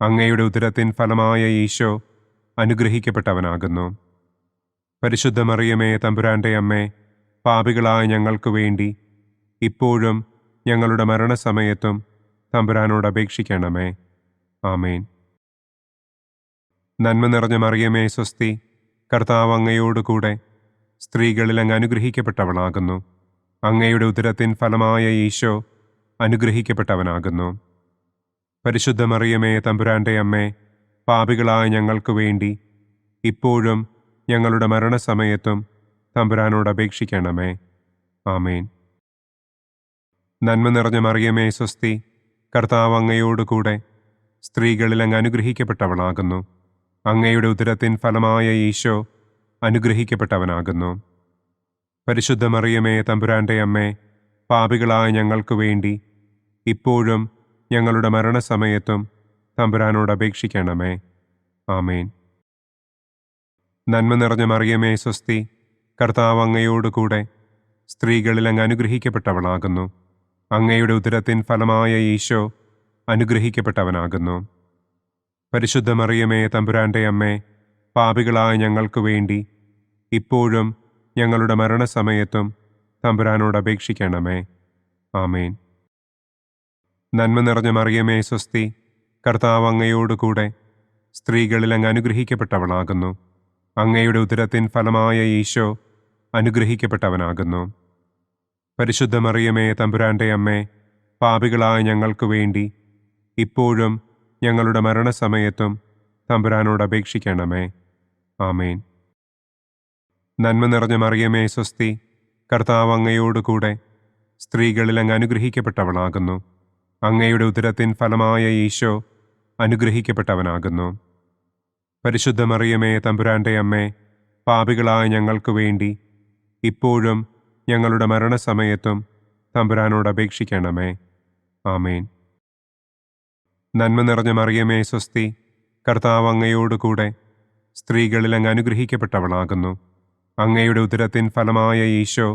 അങ്ങയുടെ ഉദരത്തിൻ ഫലമായ ഈശോ അനുഗ്രഹിക്കപ്പെട്ടവനാകുന്നു. പരിശുദ്ധ മറിയമേ തമ്പുരാൻ്റെ അമ്മേ, പാപികളായ ഞങ്ങൾക്ക് വേണ്ടി ഇപ്പോഴും ഞങ്ങളുടെ മരണസമയത്തും തമ്പുരാനോട് അപേക്ഷിക്കണമേ. ആമേൻ. നന്മ നിറഞ്ഞ മറിയമേ സ്വസ്തി, കർത്താവ് അങ്ങയോടുകൂടെ സ്ത്രീകളിൽ അങ്ങ് അനുഗ്രഹിക്കപ്പെട്ടവളാകുന്നു. അങ്ങയുടെ ഉദരത്തിൻ ഫലമായ ഈശോ അനുഗ്രഹിക്കപ്പെട്ടവനാകുന്നു. പരിശുദ്ധ മറിയമേ തമ്പുരാൻ്റെ അമ്മേ, പാപികളായ ഞങ്ങൾക്ക് വേണ്ടി ഇപ്പോഴും ഞങ്ങളുടെ മരണസമയത്തും തമ്പുരാനോട് അപേക്ഷിക്കണമേ. ആമേൻ. നന്മ നിറഞ്ഞ മറിയമേ സ്വസ്തി, കർത്താവ് അങ്ങയോടുകൂടെ സ്ത്രീകളിൽ അങ്ങ് അനുഗ്രഹിക്കപ്പെട്ടവളാകുന്നു. അങ്ങയുടെ ഉദരത്തിൻ ഫലമായ ഈശോ അനുഗ്രഹിക്കപ്പെട്ടവനാകുന്നു. പരിശുദ്ധ മറിയമേ തമ്പുരാൻ്റെ അമ്മേ, പാപികളായ ഞങ്ങൾക്ക് വേണ്ടി ഇപ്പോഴും ഞങ്ങളുടെ മരണസമയത്തും തമ്പുരാനോട് അപേക്ഷിക്കണമേ. ആമേൻ. നന്മ നിറഞ്ഞ മറിയമേ സ്വസ്തി, കർത്താവ് അങ്ങയോടുകൂടെ സ്ത്രീകളിൽ അങ്ങ് അനുഗ്രഹിക്കപ്പെട്ടവളാകുന്നു. അങ്ങയുടെ ഉദരത്തിൻ ഫലമായ ഈശോ അനുഗ്രഹിക്കപ്പെട്ടവനാകുന്നു. പരിശുദ്ധ മറിയമേ തമ്പുരാൻ്റെ അമ്മേ, പാപികളായ ഞങ്ങൾക്ക് വേണ്ടി ഇപ്പോഴും ഞങ്ങളുടെ മരണസമയത്തും തമ്പുരാനോട് അപേക്ഷിക്കണമേ. ആമേൻ. നന്മ നിറഞ്ഞ മറിയമേ സ്വസ്തി, കർത്താവ് അങ്ങയോടുകൂടെ സ്ത്രീകളിൽ അങ്ങ് അനുഗ്രഹിക്കപ്പെട്ടവളാകുന്നു. അങ്ങയുടെ ഉദരത്തിൻ ഫലമായ ഈശോ അനുഗ്രഹിക്കപ്പെട്ടവനാകുന്നു. പരിശുദ്ധ മറിയമേ തമ്പുരാൻ്റെ അമ്മേ, പാപികളായ ഞങ്ങൾക്ക് വേണ്ടി ഇപ്പോഴും ഞങ്ങളുടെ മരണസമയത്തും തമ്പുരാനോട് അപേക്ഷിക്കണമേ. ആമേൻ. നന്മ നിറഞ്ഞ മറിയമേ സ്വസ്തി, കർത്താവ് അങ്ങയോടുകൂടെ സ്ത്രീകളിൽ അങ്ങ് അനുഗ്രഹിക്കപ്പെട്ടവളാകുന്നു. അങ്ങയുടെ ഉദരത്തിൻ ഫലമായ ഈശോ അനുഗ്രഹിക്കപ്പെട്ടവനാകുന്നു. പരിശുദ്ധ മറിയമേ തമ്പുരാൻ്റെ അമ്മേ, പാപികളായ ഞങ്ങൾക്ക് വേണ്ടി ഇപ്പോഴും ഞങ്ങളുടെ മരണസമയത്തും തമ്പുരാനോട് അപേക്ഷിക്കണമേ. ആമേൻ. നന്മ നിറഞ്ഞ മറിയമേ സ്വസ്തി, കർത്താവ് അങ്ങയോടുകൂടെ സ്ത്രീകളിൽ അങ്ങ് അനുഗ്രഹിക്കപ്പെട്ടവളാകുന്നു. അങ്ങയുടെ ഉദരത്തിൻ ഫലമായ ഈശോ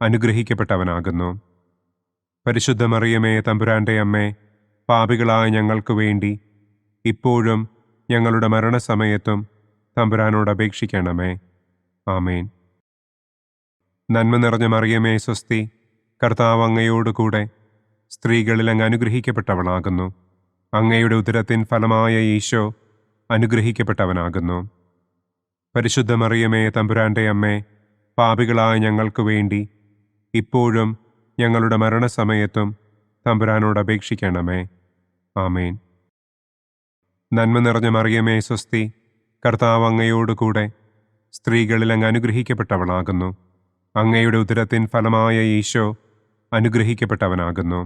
അനുഗ്രഹിക്കപ്പെട്ടവനാകുന്നു. പരിശുദ്ധ മറിയമേ തമ്പുരാൻ്റെ അമ്മേ, പാപികളായ ഞങ്ങൾക്ക് വേണ്ടി ഇപ്പോഴും ഞങ്ങളുടെ മരണസമയത്തും തമ്പുരാനോട് അപേക്ഷിക്കണമേ. ആമേൻ. നന്മ നിറഞ്ഞ മറിയമേ സ്വസ്തി, കർത്താവ് അങ്ങയോടുകൂടെ സ്ത്രീകളിൽ അങ്ങ് അനുഗ്രഹിക്കപ്പെട്ടവളാകുന്നു. അങ്ങയുടെ ഉദരത്തിൻ ഫലമായ ഈശോ അനുഗ്രഹിക്കപ്പെട്ടവനാകുന്നു. പരിശുദ്ധ മറിയമേ തമ്പുരാൻ്റെ അമ്മേ, പാപികളായ ഞങ്ങൾക്ക് വേണ്ടി ഇപ്പോഴും ഞങ്ങളുടെ മരണസമയത്തും തമ്പുരാനോട് അപേക്ഷിക്കണമേ. ആമേൻ. നന്മ നിറഞ്ഞ മറിയമേ സ്വസ്തി, കർത്താവ് അങ്ങയോടുകൂടെ സ്ത്രീകളിൽ അങ്ങ് അനുഗ്രഹിക്കപ്പെട്ടവളാകുന്നു. അങ്ങയുടെ ഉദരത്തിൻ ഫലമായ ഈശോ അനുഗ്രഹിക്കപ്പെട്ടവനാകുന്നു.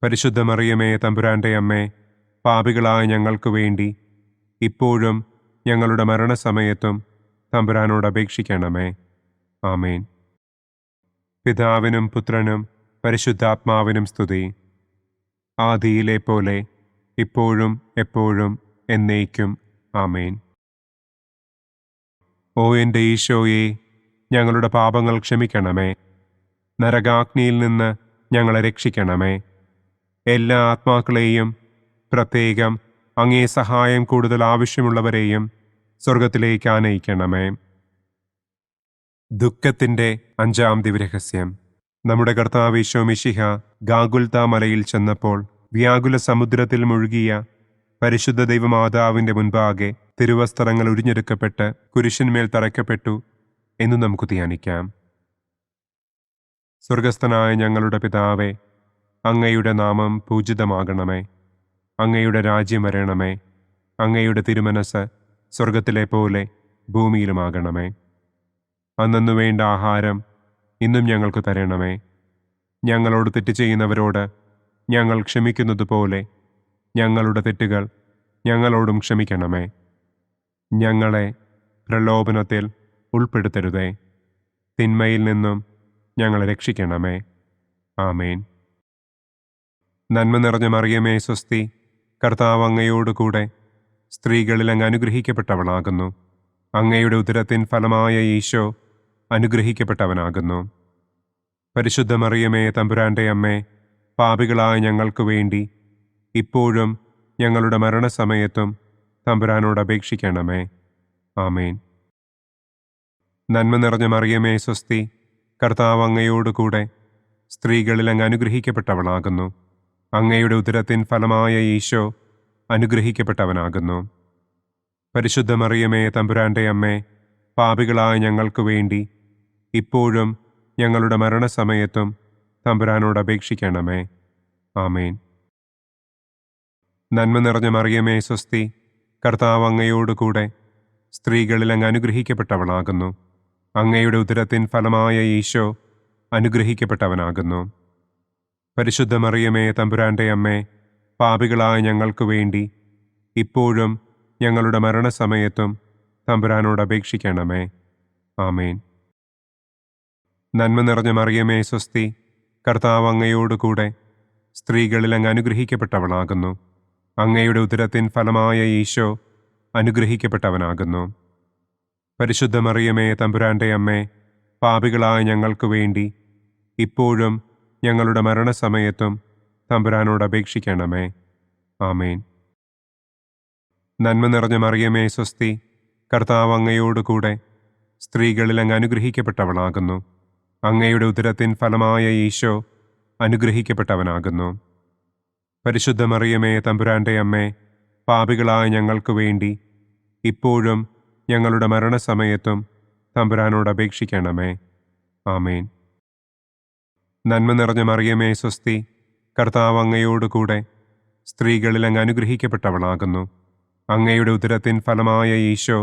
പരിശുദ്ധ മറിയമേ തമ്പുരാൻ്റെ അമ്മേ, പാപികളായ ഞങ്ങൾക്ക് വേണ്ടി ഇപ്പോഴും ഞങ്ങളുടെ മരണസമയത്തും തമ്പുരാനോട് അപേക്ഷിക്കണമേ. ആമേൻ. പിതാവിനും പുത്രനും പരിശുദ്ധാത്മാവിനും സ്തുതി. ആദിയിലെ പോലെ ഇപ്പോഴും എപ്പോഴും എന്നേക്കും. ആമേൻ. ഓ എൻ്റെ ഈശോയെ, ഞങ്ങളുടെ പാപങ്ങൾ ക്ഷമിക്കണമേ. നരകാഗ്നിയിൽ നിന്ന് ഞങ്ങളെ രക്ഷിക്കണമേ. എല്ലാ ആത്മാക്കളെയും, പ്രത്യേകം അങ്ങേ സഹായം കൂടുതൽ ആവശ്യമുള്ളവരെയും സ്വർഗത്തിലേക്ക് ആനയിക്കണമേ. ദുഃഖത്തിൻ്റെ 5-ാം ദിവ്യരഹസ്യം. നമ്മുടെ കർത്താവ് ഈശോ മിശിഹ ഗാഗുൽത്താ മലയിൽ ചെന്നപ്പോൾ വ്യാകുല സമുദ്രത്തിൽ മുഴുകിയ പരിശുദ്ധ ദൈവമാതാവിൻ്റെ മുൻപാകെ തിരുവസ്ത്രങ്ങൾ ഉരിഞ്ഞെടുക്കപ്പെട്ട് കുരിശിന്മേൽ തറയ്ക്കപ്പെട്ടു എന്ന് നമുക്ക് ധ്യാനിക്കാം. സ്വർഗസ്ഥനായ ഞങ്ങളുടെ പിതാവേ, അങ്ങയുടെ നാമം പൂജിതമാകണമേ. അങ്ങയുടെ രാജ്യം വരണമേ. അങ്ങയുടെ തിരുമനസ് സ്വർഗത്തിലെ പോലെ ഭൂമിയിലുമാകണമേ. അന്നു വേണ്ട ആഹാരം ഇന്നും ഞങ്ങൾക്ക് തരണമേ. ഞങ്ങളോട് തെറ്റ് ചെയ്യുന്നവരോട് ഞങ്ങൾ ക്ഷമിക്കുന്നത് പോലെ ഞങ്ങളുടെ തെറ്റുകൾ ഞങ്ങളോടും ക്ഷമിക്കണമേ. ഞങ്ങളെ പ്രലോഭനത്തിൽ ഉൾപ്പെടുത്തരുതേ. തിന്മയിൽ നിന്നും ഞങ്ങളെ രക്ഷിക്കണമേ. ആമേൻ. നന്മ നിറഞ്ഞ മറിയമേ സ്വസ്തി, കർത്താവ് അങ്ങയോടുകൂടെ സ്ത്രീകളിൽ അങ്ങ് അനുഗ്രഹിക്കപ്പെട്ടവളാകുന്നു. അങ്ങയുടെ ഉദരത്തിൻ ഫലമായ ഈശോ അനുഗ്രഹിക്കപ്പെട്ടവനാകുന്നു. പരിശുദ്ധ മറിയമേ തമ്പുരാൻ്റെ അമ്മേ, പാപികളായ ഞങ്ങൾക്ക് വേണ്ടി ഇപ്പോഴും ഞങ്ങളുടെ മരണസമയത്തും തമ്പുരാനോട് അപേക്ഷിക്കണമേ. ആമേൻ. നന്മ നിറഞ്ഞ മറിയമേ സ്വസ്തി, കർത്താവ് അങ്ങയോടുകൂടെ സ്ത്രീകളിൽ അങ്ങ് അനുഗ്രഹിക്കപ്പെട്ടവളാകുന്നു. അങ്ങയുടെ ഉദരത്തിൻ ഫലമായ ഈശോ അനുഗ്രഹിക്കപ്പെട്ടവനാകുന്നു. പരിശുദ്ധ മറിയമേ തമ്പുരാൻ്റെ അമ്മേ, പാപികളായ ഞങ്ങൾക്ക് വേണ്ടി ഇപ്പോഴും ഞങ്ങളുടെ മരണസമയത്തും തമ്പുരാനോട് അപേക്ഷിക്കണമേ. ആമേൻ. നന്മ നിറഞ്ഞ മറിയമേ സ്വസ്തി, കർത്താവ് അങ്ങയോടുകൂടെ സ്ത്രീകളിൽ അങ്ങ് അനുഗ്രഹിക്കപ്പെട്ടവളാകുന്നു. അങ്ങയുടെ ഉദരത്തിൻ ഫലമായ ഈശോ അനുഗ്രഹിക്കപ്പെട്ടവനാകുന്നു. പരിശുദ്ധ മറിയമേ തമ്പുരാൻ്റെ അമ്മേ, പാപികളായ ഞങ്ങൾക്ക് വേണ്ടി ഇപ്പോഴും ഞങ്ങളുടെ മരണസമയത്തും തമ്പുരാനോട് അപേക്ഷിക്കണമേ. ആമേൻ. നന്മ നിറഞ്ഞ മറിയമേ സ്വസ്തി, കർത്താവ് അങ്ങയോടുകൂടെ സ്ത്രീകളിൽ അങ്ങ് അനുഗ്രഹിക്കപ്പെട്ടവളാകുന്നു. അങ്ങയുടെ ഉദരത്തിൻ ഫലമായ ഈശോ അനുഗ്രഹിക്കപ്പെട്ടവനാകുന്നു. പരിശുദ്ധ മറിയമേ തമ്പുരാൻ്റെ അമ്മേ, പാപികളായ ഞങ്ങൾക്ക് വേണ്ടി ഇപ്പോഴും ഞങ്ങളുടെ മരണസമയത്തും തമ്പുരാനോട് അപേക്ഷിക്കണമേ. ആമേൻ. നന്മ നിറഞ്ഞ മറിയമേ സ്വസ്തി, കർത്താവ് അങ്ങയോടുകൂടെ സ്ത്രീകളിൽ അങ്ങ് അനുഗ്രഹിക്കപ്പെട്ടവളാകുന്നു. അങ്ങയുടെ ഉദരത്തിൻ ഫലമായ ഈശോ അനുഗ്രഹിക്കപ്പെട്ടവനാകുന്നു. പരിശുദ്ധ മറിയമേ തമ്പുരാൻ്റെ അമ്മേ, പാപികളായ ഞങ്ങൾക്ക് വേണ്ടി ഇപ്പോഴും ഞങ്ങളുടെ മരണസമയത്തും തമ്പുരാനോട് അപേക്ഷിക്കണമേ. ആമേൻ. നന്മ നിറഞ്ഞ മറിയമേ സ്വസ്തി, കർത്താവ് അങ്ങയോടുകൂടെ സ്ത്രീകളിൽ അങ്ങ് അനുഗ്രഹിക്കപ്പെട്ടവളാകുന്നു. അങ്ങയുടെ ഉദരത്തിൻ ഫലമായ ഈശോ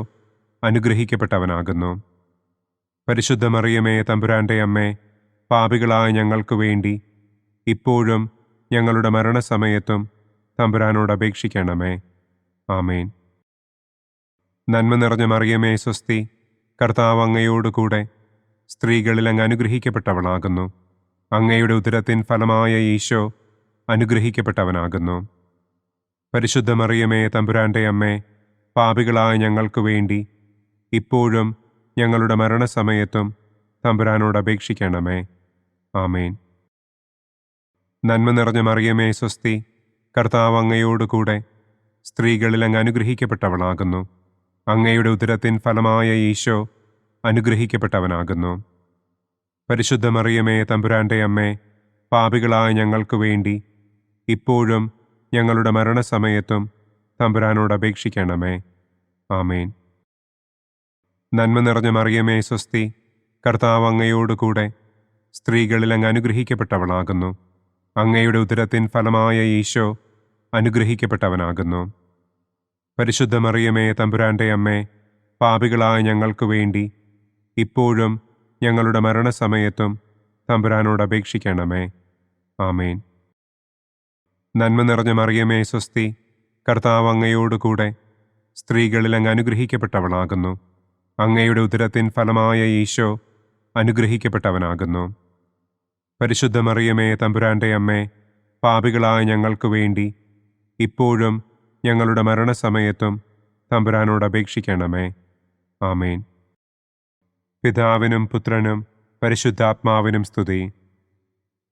അനുഗ്രഹിക്കപ്പെട്ടവനാകുന്നു. പരിശുദ്ധ മറിയമേ തമ്പുരാൻ്റെ അമ്മേ, പാപികളായ ഞങ്ങൾക്ക് വേണ്ടി ഇപ്പോഴും ഞങ്ങളുടെ മരണസമയത്തും തമ്പുരാനോട് അപേക്ഷിക്കണമേ. ആമേൻ. നന്മ നിറഞ്ഞ മറിയമേ സ്വസ്തി, കർത്താവ് അങ്ങയോടുകൂടെ സ്ത്രീകളിൽ അങ്ങ് അനുഗ്രഹിക്കപ്പെട്ടവളാകുന്നു. അങ്ങയുടെ ഉദരത്തിൻ ഫലമായ ഈശോ അനുഗ്രഹിക്കപ്പെട്ടവനാകുന്നു. പരിശുദ്ധ മറിയമേ തമ്പുരാൻ്റെ അമ്മേ, പാപികളായ ഞങ്ങൾക്ക് വേണ്ടി ഇപ്പോഴും ഞങ്ങളുടെ മരണസമയത്തും തമ്പുരാനോട് അപേക്ഷിക്കണമേ. ആമേൻ. നന്മ നിറഞ്ഞ മറിയമേ സ്വസ്തി, കർത്താവ് അങ്ങയോടുകൂടെ സ്ത്രീകളിൽ അങ്ങ് അനുഗ്രഹിക്കപ്പെട്ടവളാകുന്നു. അങ്ങയുടെ ഉദരത്തിൻ ഫലമായ ഈശോ അനുഗ്രഹിക്കപ്പെട്ടവനാകുന്നു. പരിശുദ്ധ മറിയമേ തമ്പുരാൻ്റെ അമ്മേ, പാപികളായ ഞങ്ങൾക്ക് വേണ്ടി ഇപ്പോഴും ഞങ്ങളുടെ മരണസമയത്തും തമ്പുരാനോട് അപേക്ഷിക്കണമേ. ആമേൻ. നന്മ നിറഞ്ഞ മറിയമേ സ്വസ്തി, കർത്താവ് അങ്ങയോടുകൂടെ സ്ത്രീകളിൽ അങ്ങ് അനുഗ്രഹിക്കപ്പെട്ടവളാകുന്നു. അങ്ങയുടെ ഉദരത്തിൻ ഫലമായ ഈശോ അനുഗ്രഹിക്കപ്പെട്ടവനാകുന്നു. പരിശുദ്ധ മറിയമേ തമ്പുരാൻ്റെ അമ്മേ, പാപികളായ ഞങ്ങൾക്ക് വേണ്ടി ഇപ്പോഴും ഞങ്ങളുടെ മരണസമയത്തും തമ്പുരാനോട് അപേക്ഷിക്കണമേ. ആമേൻ. നന്മ നിറഞ്ഞ മറിയമേ സ്വസ്തി, കർത്താവ് അങ്ങയോടുകൂടെ സ്ത്രീകളിൽ അങ്ങ് അനുഗ്രഹിക്കപ്പെട്ടവളാകുന്നു. അങ്ങയുടെ ഉദരത്തിൻ ഫലമായ ഈശോ അനുഗ്രഹിക്കപ്പെട്ടവനാകുന്നു. പരിശുദ്ധ മറിയമേ തമ്പുരാൻ്റെ അമ്മേ, പാപികളായ ഞങ്ങൾക്ക് വേണ്ടി ഇപ്പോഴും ഞങ്ങളുടെ മരണസമയത്തും തമ്പുരാനോട് അപേക്ഷിക്കണമേ. ആമേൻ. പിതാവിനും പുത്രനും പരിശുദ്ധാത്മാവിനും സ്തുതി.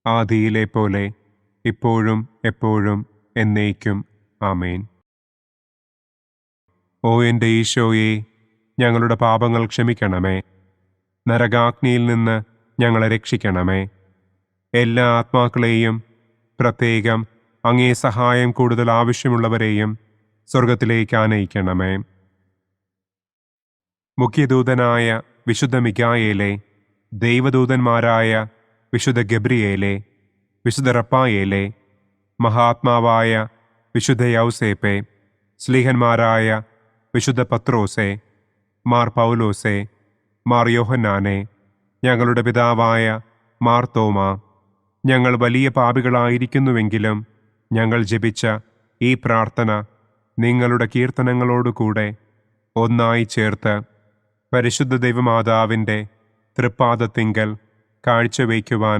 ആദിയിലെ പോലെ ഇപ്പോഴും എപ്പോഴും എന്നേക്കും. ആമേൻ. ഓ എൻ്റെ ഈശോയെ, ഞങ്ങളുടെ പാപങ്ങൾ ക്ഷമിക്കണമേ. നരകാഗ്നിയിൽ നിന്ന് ഞങ്ങളെ രക്ഷിക്കണമേ. എല്ലാ ആത്മാക്കളെയും, പ്രത്യേകം അങ്ങേ സഹായം കൂടുതൽ ആവശ്യമുള്ളവരെയും സ്വർഗത്തിലേക്ക് ആനയിക്കണമേ. മുഖ്യദൂതനായ വിശുദ്ധ മിഖായേലേ, ദൈവദൂതന്മാരായ വിശുദ്ധ ഗബ്രിയേലേ, വിശുദ്ധ റപ്പായേലേ, മഹാത്മാവായ വിശുദ്ധ യൗസേപ്പേ, സ്ലീഹന്മാരായ വിശുദ്ധ പത്രോസേ, മാർ പൗലോസേ, മാർ യോഹന്നാനെ, ഞങ്ങളുടെ പിതാവായ മാർ തോമാ, ഞങ്ങൾ വലിയ പാപികളായിരിക്കുന്നുവെങ്കിലും ഞങ്ങൾ ജപിച്ച ഈ പ്രാർത്ഥന നിങ്ങളുടെ കീർത്തനങ്ങളോടുകൂടെ ഒന്നായി ചേർത്ത് പരിശുദ്ധ ദൈവമാതാവിൻ്റെ തൃപ്പാദത്തിങ്കൽ കാഴ്ചവയ്ക്കുവാൻ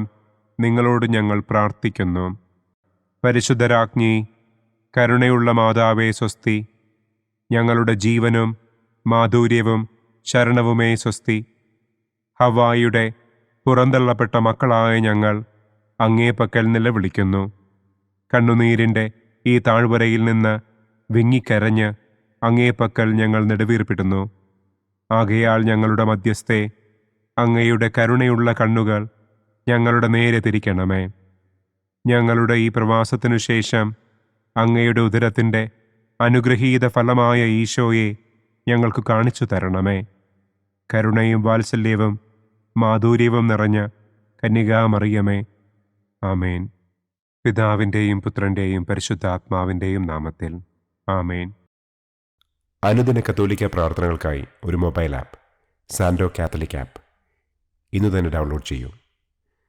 നിങ്ങളോട് ഞങ്ങൾ പ്രാർത്ഥിക്കുന്നു. പരിശുദ്ധരാജ്ഞി, കരുണയുള്ള മാതാവേ സ്വസ്തി. ഞങ്ങളുടെ ജീവനും മാധുര്യവും ശരണവുമേ സ്വസ്തി. ഹവ്വായുടെ പുറന്തള്ളപ്പെട്ട മക്കളായ ഞങ്ങൾ അങ്ങേ പക്കൽ നിലവിളിക്കുന്നു. കണ്ണുനീരിൻ്റെ ഈ താഴ്വരയിൽ നിന്ന് വിങ്ങിക്കരഞ്ഞ് അങ്ങേ പക്കൽ ഞങ്ങൾ നെടുവീർപ്പിടുന്നു. ആകയാൽ ഞങ്ങളുടെ മധ്യസ്ഥേ, അങ്ങയുടെ കരുണയുള്ള കണ്ണുകൾ ഞങ്ങളുടെ നേരെ തിരിക്കണമേ. ഞങ്ങളുടെ ഈ പ്രവാസത്തിനു ശേഷം അങ്ങയുടെ ഉദരത്തിൻ്റെ അനുഗ്രഹീത ഫലമായ ഈശോയെ ഞങ്ങൾക്ക് കാണിച്ചു തരണമേ. കരുണയും വാത്സല്യവും മാധുര്യവും നിറഞ്ഞ കന്യകാമറിയമേ, ആമേൻ. പിതാവിൻ്റെയും പുത്രൻ്റെയും പരിശുദ്ധാത്മാവിൻ്റെയും നാമത്തിൽ, ആമേൻ. അനുദിന കത്തോലിക്ക പ്രാർത്ഥനകൾക്കായി ഒരു മൊബൈൽ ആപ്പ്, സാൻഡോ കാത്തലിക് ആപ്പ്, ഇന്ന് തന്നെ ഡൗൺലോഡ് ചെയ്യൂ.